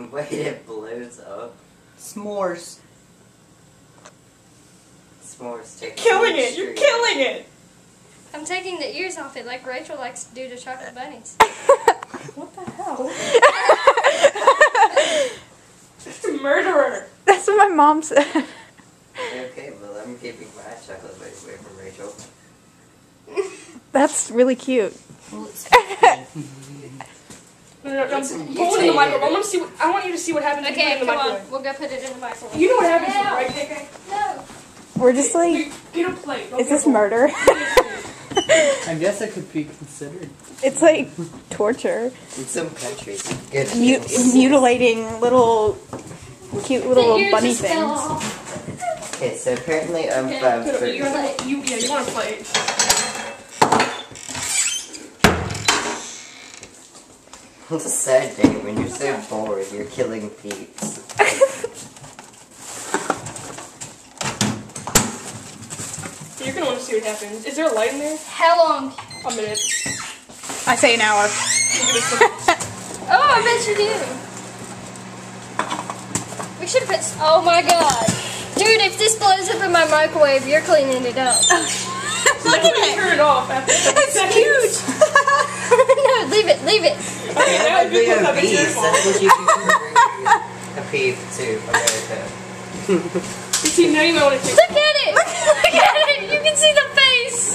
Wait, it blows up. S'mores. S'mores take Killing it! You're killing it! I'm taking the ears off it like Rachel likes to do to chocolate bunnies. What the hell? Just a murderer! That's what my mom said. Okay, well I'm keeping my chocolate bunnies away from Rachel. That's really cute. No, pull it in the microwave. I want you to see what happens when you put it Okay, in the come microwave. on. We'll go put it in the microwave. You know what happens, right, KK? No. We're just like, Get a plate. is this murder? I guess it could be considered. It's like torture. In some countries, good. Mutilating little, cute little The ears bunny just fell things. off. Okay, so apparently I'm Okay, 5 You foot. want a plate. It's a sad day when you're so bored, you're killing peeps. You're gonna want to see what happens. Is there a light in there? How long? A minute. I say an hour. Oh, I bet you do. We should put. Oh my god. Dude, if this blows up in my microwave, you're cleaning it up. Look at it. Turn it off after 7 seconds. Huge. No, leave it, leave it. Okay, now That'd be you can cook up obese. your That's what you can bring a peep to America. See, now you might want to take Look at it! Look at it! You can see the face!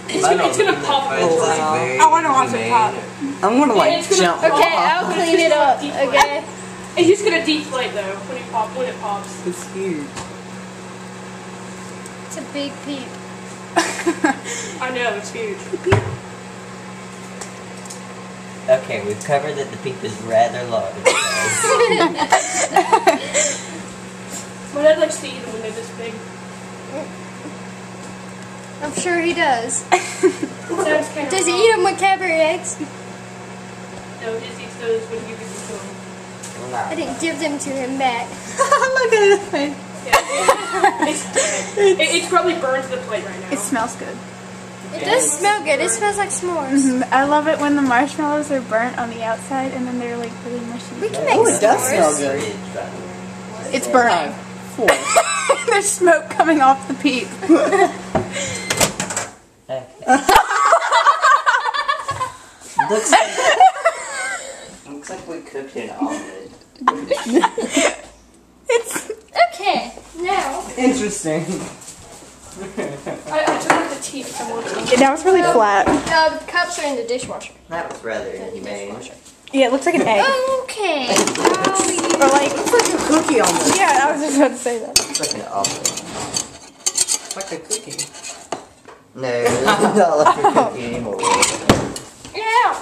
It's gonna pop. I want to watch it pop. I'm gonna like It's gonna jump. pop. Okay, I'll clean it up, okay? It's just gonna deflate though when it pops. It's huge. It's a big peep. I know, it's huge. Okay, we've covered that the peep is rather large. My dad likes to eat them when they're this big. I'm sure he does. Sounds kind of Does he eat them with Cadbury eggs? No, he just eats those when you give them to him. I didn't give them to him back. Look at his face. Yeah, it's probably burned to the plate right now. It smells good. It does smell good. It smells like s'mores. I love it when the marshmallows are burnt on the outside and then they're like really mushy. We can make Oh, it does s'mores. smell good. It's burning. 4. There's smoke coming off the peep. Okay. looks like we cooked an omelet. It's Okay, now. Interesting. I took out the teeth. that was really flat. The cups are in the dishwasher. That was rather inhumane. Yeah, it looks like an egg. Okay. Or like, It's like a cookie almost. yeah, I was just about to say that. It's like an omelet. It's like a cookie. No, it's not like a cookie anymore. Yeah.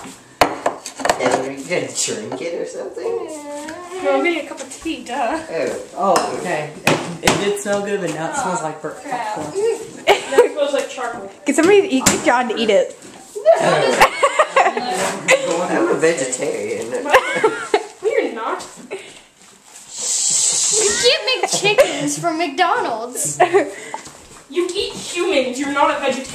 And are you gonna drink it or something? No, I'm getting a cup of tea, duh. Oh. Oh, okay. It did smell good, but now it smells like burnt Crap. popcorn. That smells like charcoal. Get somebody to eat, get John to eat it. I'm a vegetarian. No, you're not. You can't make chickens from McDonald's. You eat humans. You're not a vegetarian.